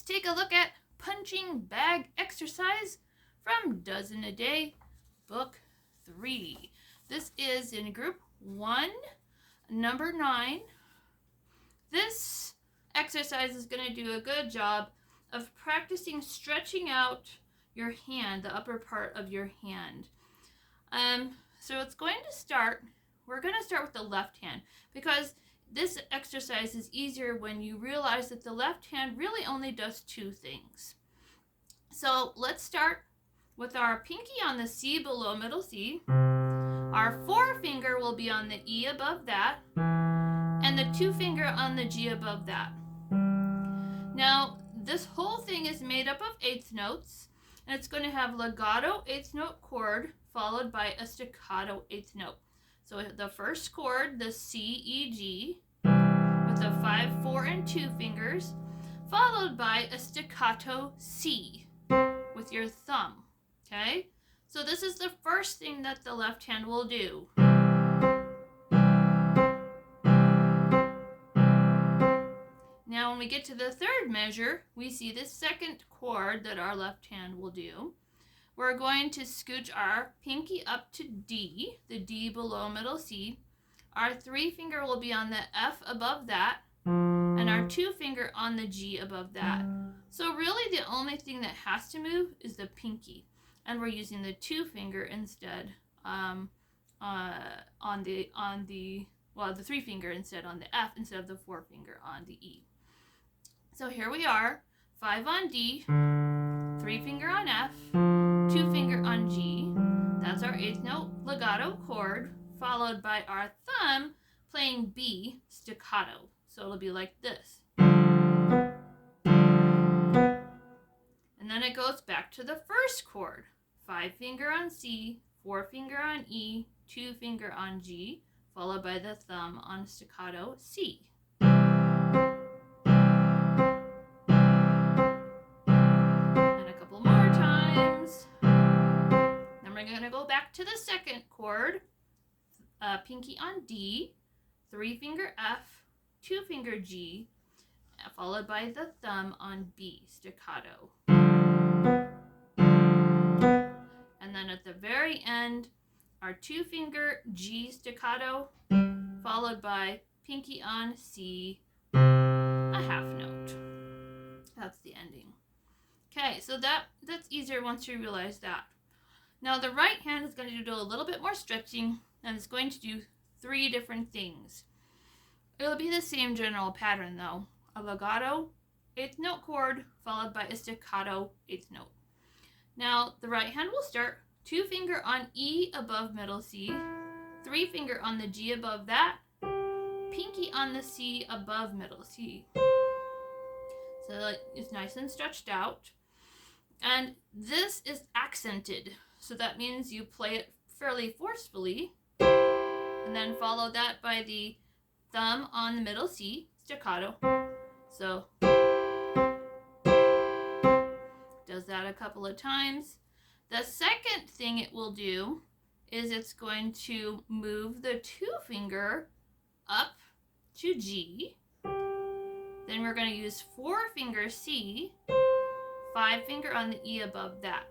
take a look at punching bag exercise from Dozen a Day, Book 3. This is in Group 1, number 9. This exercise is going to do a good job of practicing stretching out your hand, the upper part of your hand. So it's going to start, we're going to start with the left hand because this exercise is easier when you realize that the left hand really only does two things. So let's start with our pinky on the C below middle C. Our forefinger will be on the E above that, and the two finger on the G above that. Now, this whole thing is made up of eighth notes, and it's going to have legato eighth note chord followed by a staccato eighth note. So the first chord, the C, E, G, with the 5, 4, and 2 fingers, followed by a staccato C with your thumb, okay? So this is the first thing that the left hand will do. Now when we get to the third measure, we see the second chord that our left hand will do. We're going to scooch our pinky up to D, the D below middle C. Our 3 finger will be on the F above that, and our 2 finger on the G above that. So really the only thing that has to move is the pinky, and we're using the 2 finger instead on the 3 finger instead on the F instead of the 4 finger on the E. So here we are, 5 on D, 3 finger on F, 2 finger on G. That's our eighth note legato chord, followed by our thumb playing B staccato. So it'll be like this. And then it goes back to the first chord. 5 finger on C, 4 finger on E, 2 finger on G, followed by the thumb on staccato C. We're going to go back to the second chord, pinky on D, 3 finger F, 2 finger G, followed by the thumb on B, staccato. And then at the very end, our 2 finger G staccato, followed by pinky on C, a half note. That's the ending. Okay, so that's easier once you realize that. Now the right hand is going to do a little bit more stretching, and it's going to do 3 different things. It'll be the same general pattern though. A legato 8th note chord followed by a staccato 8th note. Now the right hand will start 2 finger on E above middle C, 3 finger on the G above that, pinky on the C above middle C. So it's nice and stretched out. And this is accented. So that means you play it fairly forcefully, and then follow that by the thumb on the middle C, staccato. So, does that a couple of times. The second thing it will do is it's going to move the 2 finger up to G. Then we're going to use 4 finger C, 5 finger on the E above that.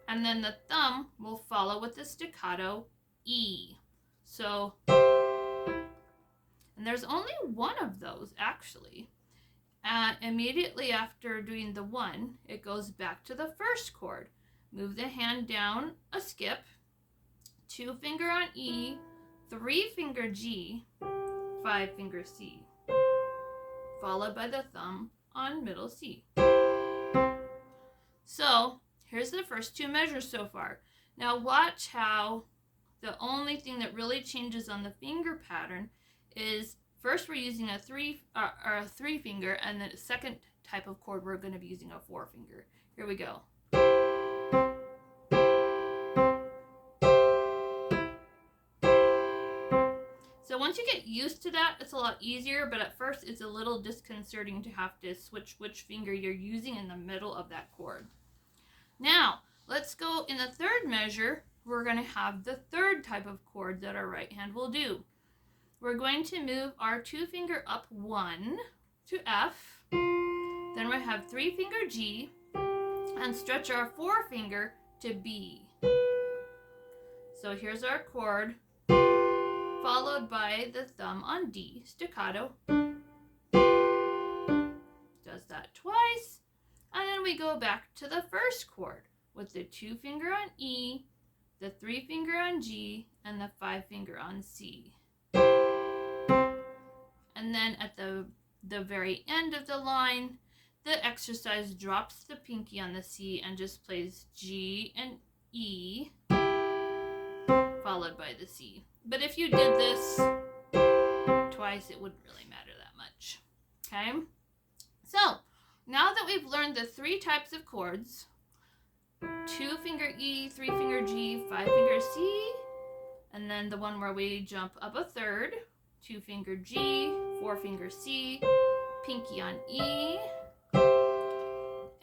And then the thumb will follow with the staccato E. So, and there's only one of those actually. Immediately after doing the 1, it goes back to the first chord. Move the hand down a skip, 2 finger on E, 3 finger G, 5 finger C, followed by the thumb on middle C. So, here's the first 2 measures so far. Now watch how the only thing that really changes on the finger pattern is first we're using a 3 finger, and then the second type of chord we're going to be using a 4 finger. Here we go. So once you get used to that, it's a lot easier, but at first it's a little disconcerting to have to switch which finger you're using in the middle of that chord. Now, let's go in the third measure. We're going to have the third type of chord that our right hand will do. We're going to move our 2 finger up 1 to F, Then we have 3-finger G and stretch our forefinger to B. So here's our chord, followed by the thumb on D, staccato. Does that twice. And then we go back to the first chord with the 2-finger on E, the 3-finger on G, and the 5-finger on C. And then at the very end of the line, the exercise drops the pinky on the C and just plays G and E, followed by the C. But if you did this twice, it wouldn't really matter that much. Okay? So, now that we've learned the 3 types of chords, 2-finger E, 3-finger G, 5-finger C, and then the one where we jump up a third, 2-finger G, 4-finger C, pinky on E,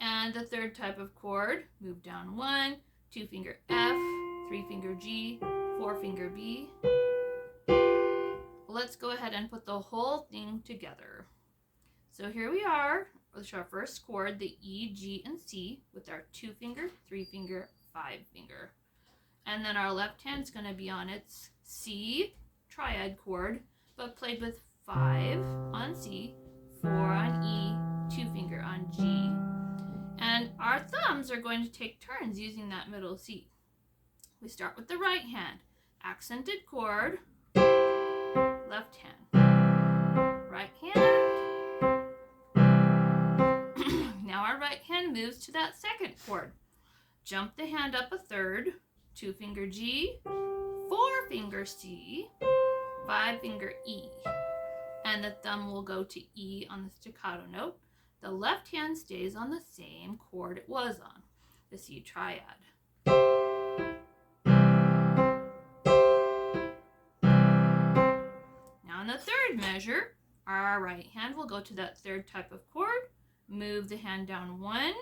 and the third type of chord, move down 1, 2-finger F, 3-finger G, 4-finger B. Let's go ahead and put the whole thing together. So here we are with our first chord, the E, G, and C, with our 2-finger, 3-finger, 5-finger. And then our left hand's going to be on its C triad chord, but played with 5 on C, 4 on E, 2-finger on G. And our thumbs are going to take turns using that middle C. We start with the right hand, accented chord, left hand, right hand. Now our right hand moves to that second chord. Jump the hand up a third, 2-finger G, 4-finger C, 5-finger E. And the thumb will go to E on the staccato note. The left hand stays on the same chord it was on, the C triad. Now in the third measure, our right hand will go to that third type of chord, move the hand down 1,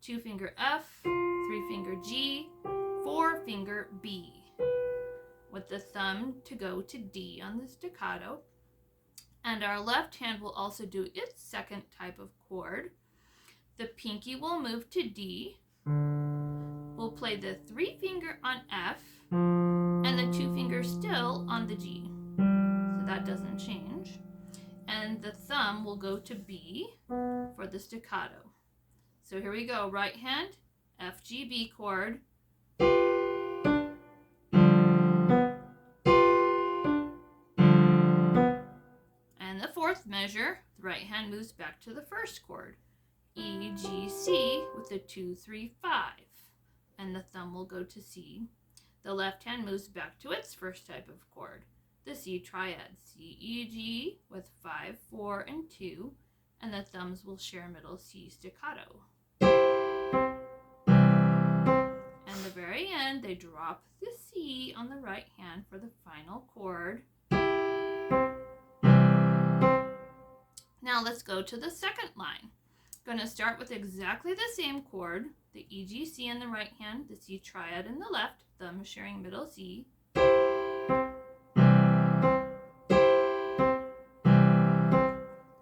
2-finger F, 3-finger G, 4-finger B, with the thumb to go to D on the staccato. And our left hand will also do its second type of chord. The pinky will move to D. We'll play the 3-finger on F and the 2-finger still on the G. So that doesn't change. And the thumb will go to B for the staccato. So here we go. Right hand, F, G, B chord. And the fourth measure, the right hand moves back to the first chord, E, G, C with the 2, 3, 5. And the thumb will go to C. The left hand moves back to its first type of chord, the C triad, C, E, G with 5, 4, and 2, and the thumbs will share middle C staccato. And the very end, they drop the C on the right hand for the final chord. Now let's go to the second line. Going to start with exactly the same chord, the E, G, C in the right hand, the C triad in the left, thumb sharing middle C.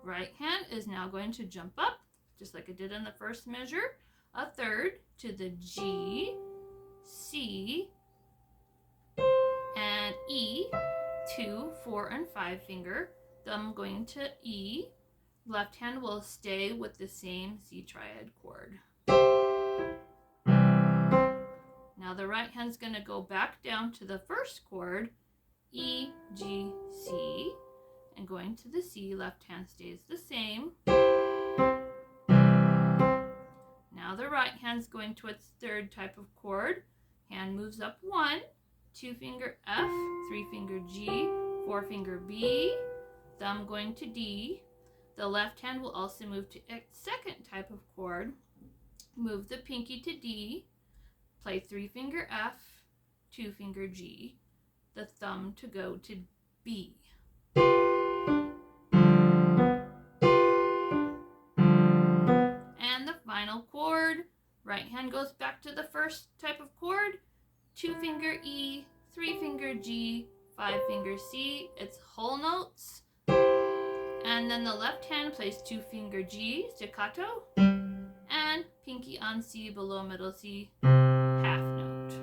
Right hand is now going to jump up, just like it did in the first measure, a third to the G, C, and E, 2, 4, and 5 finger. Thumb going to E. Left hand will stay with the same C triad chord. Now the right hand's going to go back down to the first chord, E, G, C, and going to the C, left hand stays the same. Now the right hand's going to its third type of chord. Hand moves up 1, 2-finger F, 3-finger G, 4-finger B, thumb going to D. The left hand will also move to its second type of chord. Move the pinky to D, play 3-finger F, 2-finger G, the thumb to go to B. And the final chord, right hand goes back to the first type of chord, 2-finger E, 3-finger G, 5-finger C, it's whole notes. And then the left hand plays 2-finger G, staccato, and pinky on C, below middle C, half note.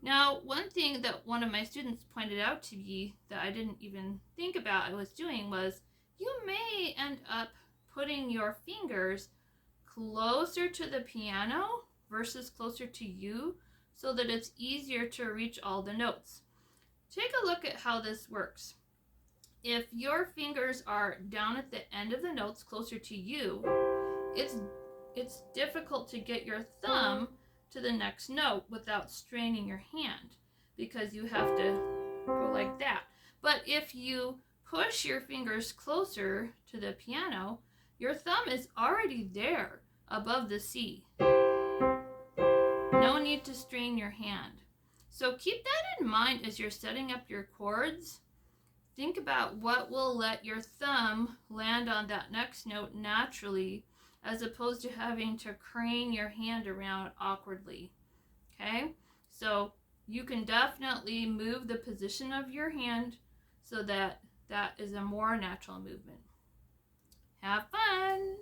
Now, one thing that one of my students pointed out to me that I didn't even think about I was doing was you may end up putting your fingers closer to the piano versus closer to you so that it's easier to reach all the notes. Take a look at how this works. If your fingers are down at the end of the notes closer to you, it's difficult to get your thumb to the next note without straining your hand because you have to go like that. But if you push your fingers closer to the piano, your thumb is already there above the C. No need to strain your hand. So keep that in mind as you're setting up your chords. Think about what will let your thumb land on that next note naturally, as opposed to having to crane your hand around awkwardly. Okay? So you can definitely move the position of your hand so that that is a more natural movement. Have fun!